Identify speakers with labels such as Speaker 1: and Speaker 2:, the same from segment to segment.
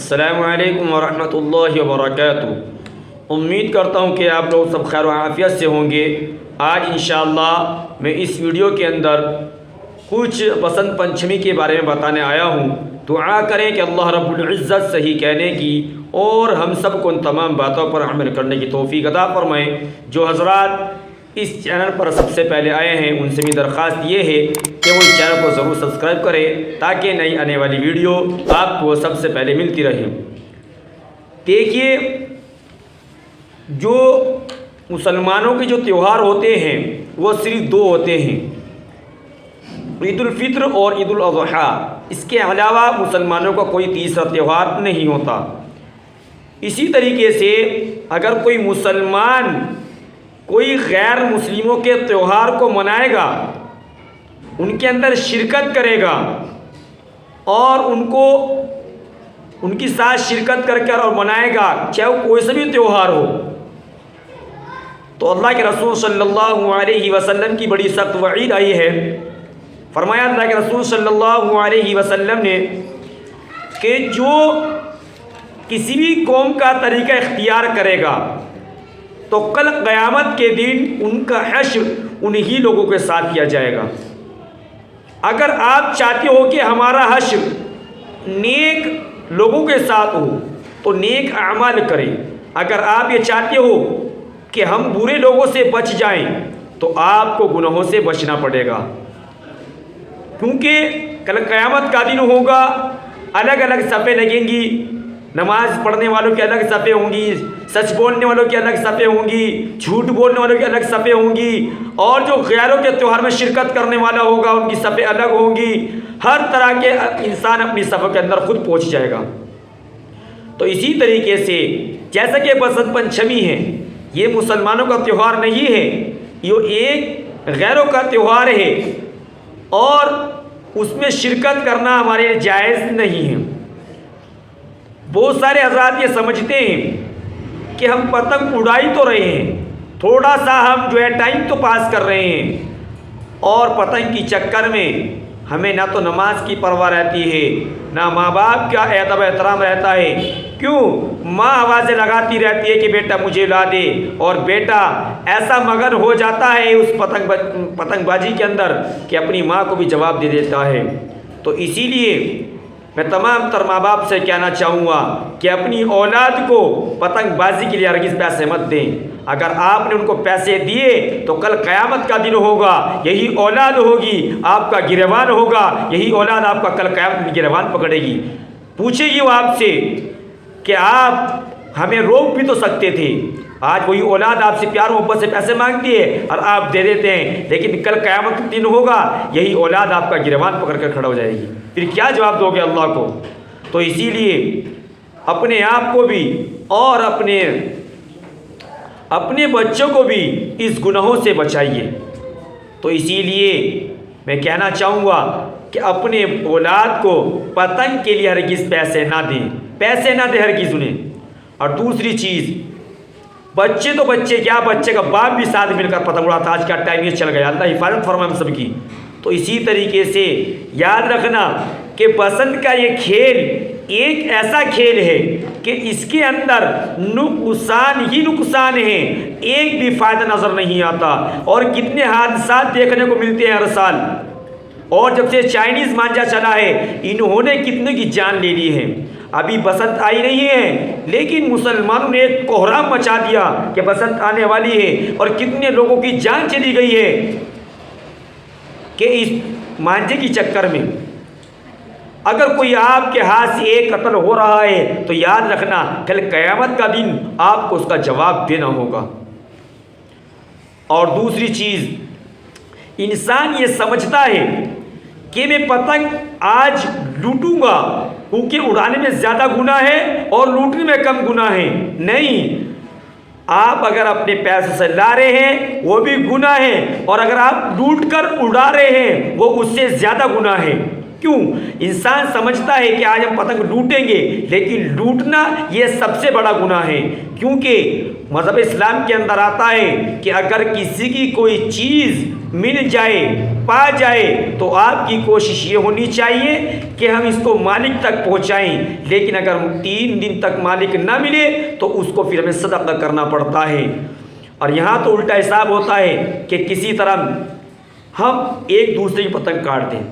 Speaker 1: السلام علیکم ورحمۃ اللہ وبرکاتہ۔ امید کرتا ہوں کہ آپ لوگ سب خیر و عافیت سے ہوں گے۔ آج انشاءاللہ میں اس ویڈیو کے اندر کچھ بسنت پنچمی کے بارے میں بتانے آیا ہوں۔ دعا کریں کہ اللہ رب العزت صحیح کہنے کی اور ہم سب کو ان تمام باتوں پر عمل کرنے کی توفیق عطا فرمائیں۔ جو حضرات اس چینل پر سب سے پہلے آئے ہیں ان سے بھی درخواست یہ ہے کہ وہ اس چینل کو ضرور سبسکرائب کریں تاکہ نئی آنے والی ویڈیو آپ کو سب سے پہلے ملتی رہے۔ دیکھیے، جو مسلمانوں کے جو تیوہار ہوتے ہیں وہ صرف دو ہوتے ہیں، عید الفطر اور عید الاضحیٰ۔ اس کے علاوہ مسلمانوں کا کوئی تیسرا تیوہار نہیں ہوتا۔ اسی طریقے سے اگر کوئی مسلمان کوئی غیر مسلموں کے تیوہار کو منائے گا، ان کے اندر شرکت کرے گا اور ان کی ساتھ شرکت کر کر اور منائے گا، چاہے وہ کوئی سا بھی تیوہار ہو، تو اللہ کے رسول صلی اللہ علیہ وسلم کی بڑی سخت وعید آئی ہے۔ فرمایا اللہ کے رسول صلی اللہ علیہ وسلم نے کہ جو کسی بھی قوم کا طریقہ اختیار کرے گا تو کل قیامت کے دن ان کا حشر انہی لوگوں کے ساتھ کیا جائے گا۔ اگر آپ چاہتے ہو کہ ہمارا حشر نیک لوگوں کے ساتھ ہو تو نیک اعمال کریں۔ اگر آپ یہ چاہتے ہو کہ ہم برے لوگوں سے بچ جائیں تو آپ کو گناہوں سے بچنا پڑے گا، کیونکہ کل قیامت کا دن ہوگا، الگ الگ صفیں لگیں گی، نماز پڑھنے والوں کی الگ صفیں ہوں گی، سچ بولنے والوں کی الگ صفیں ہوں گی، جھوٹ بولنے والوں کی الگ صفیں ہوں گی، اور جو غیروں کے تیوہار میں شرکت کرنے والا ہوگا ان کی صفیں الگ ہوں گی۔ ہر طرح کے انسان اپنی صفوں کے اندر خود پہنچ جائے گا۔ تو اسی طریقے سے جیسا کہ بسنت پنچمی ہے، یہ مسلمانوں کا تیوہار نہیں ہے، یہ ایک غیروں کا تیوہار ہے اور اس میں شرکت کرنا ہمارے لیے جائز نہیں ہے۔ بہت سارے حضرات یہ سمجھتے ہیں کہ ہم پتنگ اڑائی تو رہے ہیں، تھوڑا سا ہم جو ہے ٹائم تو پاس کر رہے ہیں، اور پتنگ کی چکر میں ہمیں نہ تو نماز کی پرواہ رہتی ہے، نہ ماں باپ کا ادب احترام رہتا ہے۔ کیوں؟ ماں آوازیں لگاتی رہتی ہے کہ بیٹا مجھے لا دے، اور بیٹا ایسا مگن ہو جاتا ہے اس پتنگ بازی کے اندر کہ اپنی ماں کو بھی جواب دے دیتا ہے۔ تو اسی لیے میں تمام تر ماں باپ سے کہنا چاہوں گا کہ اپنی اولاد کو پتنگ بازی کے لیے ہرگز پیسے مت دیں۔ اگر آپ نے ان کو پیسے دیے تو کل قیامت کا دن ہوگا، یہی اولاد ہوگی آپ کا گریبان ہوگا، یہی اولاد آپ کا کل قیامت میں گریبان پکڑے گی۔ پوچھے گی وہ آپ سے کہ آپ ہمیں روک بھی تو سکتے تھے، آج وہی اولاد آپ سے پیار محبت سے پیسے مانگتی ہے اور آپ دے دیتے ہیں، لیکن کل قیامت کا دن ہوگا یہی اولاد آپ کا گریبان پکڑ کر کھڑا ہو جائے گی، پھر کیا جواب دو گے اللہ کو؟ تو اسی لیے اپنے آپ کو بھی اور اپنے بچوں کو بھی اس گناہوں سے بچائیے۔ تو اسی لیے میں کہنا چاہوں گا کہ اپنے اولاد کو پتنگ کے لیے ہرگز پیسے نہ دیں، پیسے نہ دیں ہرگز انہیں۔ اور دوسری چیز، بچے تو بچے کیا، بچے کا باپ بھی ساتھ مل کر پتنگ اڑاتا، آج کا ٹائم یہ چل گیا، اللہ حفاظت فرمائے ہم سب کی۔ تو اسی طریقے سے یاد رکھنا کہ بسنت کا یہ کھیل ایک ایسا کھیل ہے کہ اس کے اندر نقصان ہی نقصان ہے، ایک بھی فائدہ نظر نہیں آتا، اور کتنے حادثات دیکھنے کو ملتے ہیں ہر سال۔ اور جب سے چائنیز مانجا چلا ہے انہوں نے کتنے کی جان لے لی ہے۔ ابھی بسنت آئی نہیں ہے لیکن مسلمانوں نے ایک کوہرام مچا دیا کہ بسنت آنے والی ہے، اور کتنے لوگوں کی جان چلی گئی ہے کہ اس مانجے کی چکر میں۔ اگر کوئی آپ کے ہاتھ سے ایک قتل ہو رہا ہے تو یاد رکھنا کل قیامت کا دن آپ کو اس کا جواب دینا ہوگا۔ اور دوسری چیز، انسان یہ سمجھتا ہے کہ میں پتنگ آج لوٹوں گا کیونکہ اڑانے میں زیادہ گناہ ہے اور لوٹنے میں کم گناہ ہے۔ نہیں، آپ اگر اپنے پیسے سے لا رہے ہیں وہ بھی گناہ ہے، اور اگر آپ لوٹ کر اڑا رہے ہیں وہ اس سے زیادہ گناہ ہے۔ کیوں؟ انسان سمجھتا ہے کہ آج ہم پتنگ لوٹیں گے، لیکن لوٹنا یہ سب سے بڑا گناہ ہے، کیونکہ مذہب اسلام کے اندر آتا ہے کہ اگر کسی کی کوئی چیز مل جائے، پا جائے، تو آپ کی کوشش یہ ہونی چاہیے کہ ہم اس کو مالک تک پہنچائیں، لیکن اگر 3 دن تک مالک نہ ملے تو اس کو پھر ہمیں صدقہ کرنا پڑتا ہے۔ اور یہاں تو الٹا حساب ہوتا ہے کہ کسی طرح ہم ایک دوسرے کی پتنگ کاٹ دیں،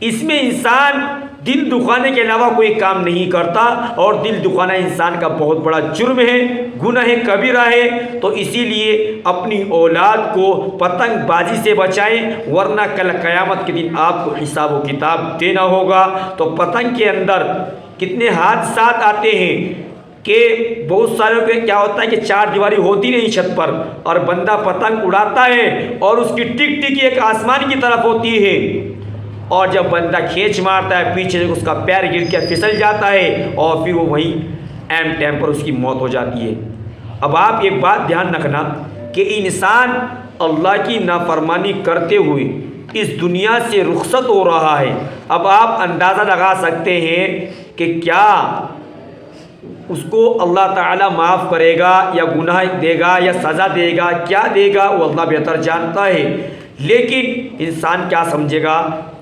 Speaker 1: اس میں انسان دل دکھانے کے علاوہ کوئی کام نہیں کرتا، اور دل دکھانا انسان کا بہت بڑا جرم ہے، گناہ کبیرہ ہے۔ تو اسی لیے اپنی اولاد کو پتنگ بازی سے بچائیں، ورنہ کل قیامت کے دن آپ کو حساب و کتاب دینا ہوگا۔ تو پتنگ کے اندر کتنے حادثات آتے ہیں کہ بہت ساروں کے کیا ہوتا ہے کہ 4 دیواری ہوتی نہیں چھت پر، اور بندہ پتنگ اڑاتا ہے اور اس کی ٹک ٹک ایک آسمان کی طرف ہوتی ہے، اور جب بندہ کھینچ مارتا ہے پیچھے سے اس کا پیر گر کے پھسل جاتا ہے، اور پھر وہ وہیں ایم ٹائم پر اس کی موت ہو جاتی ہے۔ اب آپ ایک بات دھیان رکھنا کہ انسان اللہ کی نافرمانی کرتے ہوئے اس دنیا سے رخصت ہو رہا ہے۔ اب آپ اندازہ لگا سکتے ہیں کہ کیا اس کو اللہ تعالیٰ معاف کرے گا یا گناہ دے گا یا سزا دے گا، کیا دے گا وہ اللہ بہتر جانتا ہے۔ لیکن انسان کیا سمجھے گا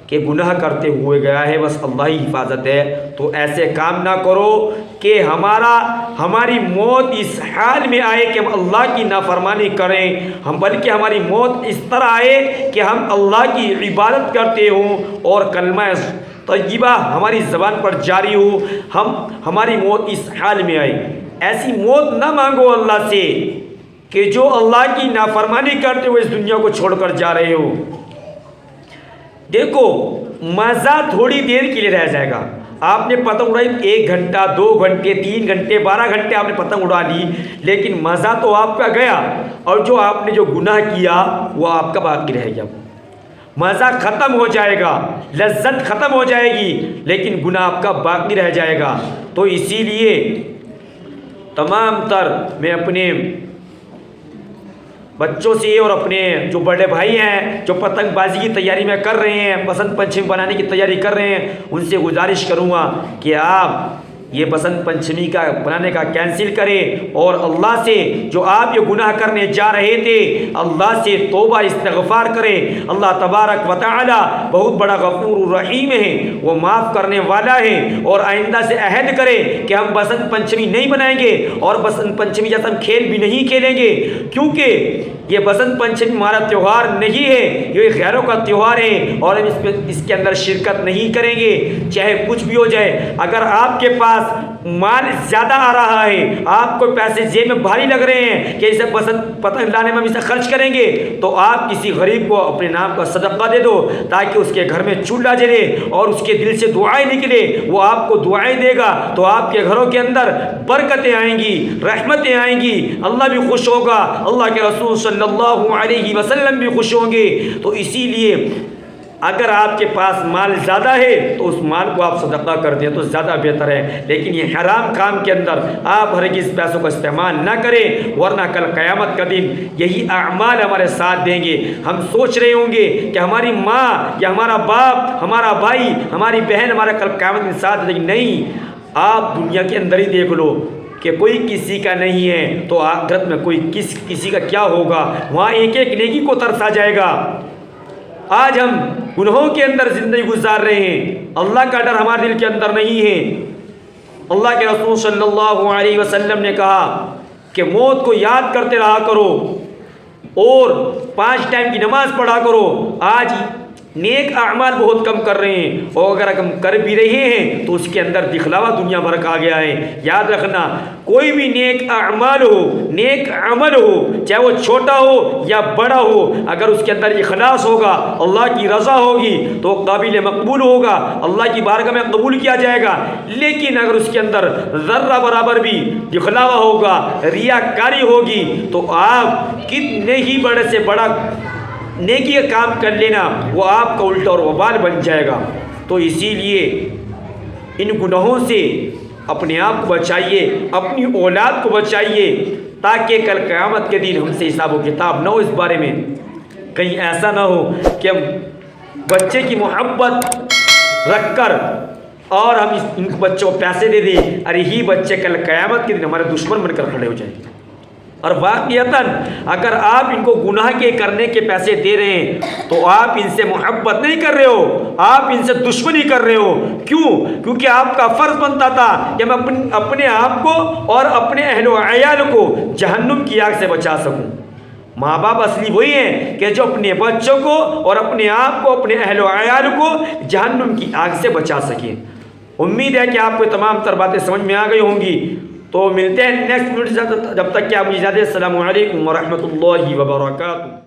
Speaker 1: کہ گناہ کرتے ہوئے گیا ہے، بس اللہ ہی حفاظت ہے۔ تو ایسے کام نہ کرو کہ ہماری موت اس حال میں آئے کہ ہم اللہ کی نافرمانی کریں، بلکہ ہماری موت اس طرح آئے کہ ہم اللہ کی عبادت کرتے ہوں اور کلمہ طیبہ ہماری زبان پر جاری ہو، ہماری موت اس حال میں آئے۔ ایسی موت نہ مانگو اللہ سے کہ جو اللہ کی نافرمانی کرتے ہوئے اس دنیا کو چھوڑ کر جا رہے ہو۔ دیکھو، مزہ تھوڑی دیر کے لیے رہ جائے گا۔ آپ نے پتنگ اڑائی 1 گھنٹہ 2 گھنٹے 3 گھنٹے 12 گھنٹے آپ نے پتنگ اڑا لی، لیکن مزہ تو آپ کا گیا، اور جو آپ نے جو گناہ کیا وہ آپ کا باقی رہ گیا۔ مزہ ختم ہو جائے گا، لذت ختم ہو جائے گی، لیکن گناہ آپ کا باقی رہ جائے گا۔ تو اسی لیے تمام تر میں اپنے بچوں سے اور اپنے جو بڑے بھائی ہیں جو پتنگ بازی کی تیاری میں کر رہے ہیں، بسنت پنچمی بنانے کی تیاری کر رہے ہیں، ان سے گزارش کروں گا کہ آپ یہ بسنت پنچمی کا بنانے کا کینسل کریں، اور اللہ سے جو آپ یہ گناہ کرنے جا رہے تھے اللہ سے توبہ استغفار کریں۔ اللہ تبارک و تعالی بہت بڑا غفور رحیم ہے، وہ معاف کرنے والا ہے، اور آئندہ سے عہد کریں کہ ہم بسنت پنچمی نہیں بنائیں گے، اور بسنت پنچمی جیسا ہم کھیل بھی نہیں کھیلیں گے، کیونکہ یہ بسنت پنچمی ہمارا تہوار نہیں ہے، یہ غیروں کا تہوار ہے، اور ہم اس کے اندر شرکت نہیں کریں گے، چاہے کچھ بھی ہو جائے۔ اگر آپ کے پاس مال زیادہ آ رہا ہے، آپ کو پیسے جیب میں بھاری لگ رہے ہیں کہ اسے پتنگ لانے میں ہم اسے خرچ کریں گے، تو آپ کسی غریب کو اپنے نام کا صدقہ دے دو، تاکہ اس کے گھر میں چولہا جلے اور اس کے دل سے دعائیں نکلے، وہ آپ کو دعائیں دے گا، تو آپ کے گھروں کے اندر برکتیں آئیں گی، رحمتیں آئیں گی، اللہ بھی خوش ہوگا، اللہ کے رسول صلی اللہ علیہ وسلم بھی خوش ہوں گے۔ تو اسی لیے اگر آپ کے پاس مال زیادہ ہے تو اس مال کو آپ صدقہ کر دیں تو زیادہ بہتر ہے، لیکن یہ حرام کام کے اندر آپ ہرگز پیسوں کا استعمال نہ کریں، ورنہ کل قیامت کا دن یہی اعمال ہمارے ساتھ دیں گے۔ ہم سوچ رہے ہوں گے کہ ہماری ماں یا ہمارا باپ، ہمارا بھائی، ہماری بہن ہمارا کل قیامت میں ساتھ دیں گے، نہیں، آپ دنیا کے اندر ہی دیکھ لو کہ کوئی کسی کا نہیں ہے، تو آخرت میں کوئی کسی کا کیا ہوگا، وہاں ایک ایک نیکی کو ترسا جائے گا۔ آج ہم گناہوں کے اندر زندگی گزار رہے ہیں، اللہ کا ڈر ہمارے دل کے اندر نہیں ہے۔ اللہ کے رسول صلی اللہ علیہ وسلم نے کہا کہ موت کو یاد کرتے رہا کرو اور 5 ٹائم کی نماز پڑھا کرو۔ آج نیک اعمال بہت کم کر رہے ہیں، اور اگر ہم کر بھی رہے ہیں تو اس کے اندر دکھلاوا دنیا بھر کا آ گیا ہے۔ یاد رکھنا، کوئی بھی نیک اعمال ہو، نیک عمل ہو، چاہے وہ چھوٹا ہو یا بڑا ہو، اگر اس کے اندر اخلاص ہوگا، اللہ کی رضا ہوگی تو قابل مقبول ہوگا، اللہ کی بارگاہ میں قبول کیا جائے گا۔ لیکن اگر اس کے اندر ذرہ برابر بھی دکھلاوا ہوگا، ریاکاری ہوگی، تو آپ کتنے ہی بڑے سے بڑا نیکی کا کام کر لینا، وہ آپ کا الٹا اور وبال بن جائے گا۔ تو اسی لیے ان گناہوں سے اپنے آپ کو بچائیے، اپنی اولاد کو بچائیے، تاکہ کل قیامت کے دن ہم سے حساب و کتاب نہ ہو۔ اس بارے میں کہیں ایسا نہ ہو کہ ہم بچے کی محبت رکھ کر اور ہم ان بچوں کو پیسے دے دیں، ارے ہی بچے کل قیامت کے دن ہمارے دشمن بن کر کھڑے ہو جائیں گے۔ اور واقعتاً اگر آپ ان کو گناہ کے کرنے کے پیسے دے رہے ہیں تو آپ ان سے محبت نہیں کر رہے ہو، آپ ان سے دشمنی کر رہے ہو۔ کیوں؟ کیونکہ آپ کا فرض بنتا تھا کہ میں اپنے آپ کو اور اپنے اہل و عیال کو جہنم کی آگ سے بچا سکوں۔ ماں باپ اصلی وہی ہیں کہ جو اپنے بچوں کو اور اپنے آپ کو، اپنے اہل و عیال کو جہنم کی آگ سے بچا سکیں۔ امید ہے کہ آپ کو تمام تر باتیں سمجھ میں آ گئی ہوں گی۔ تو ملتے ہیں نیکسٹ ویڈیو، جب تک کہ آپ مجھے اجازت دیں۔ السلام علیکم ورحمۃ اللہ وبرکاتہ۔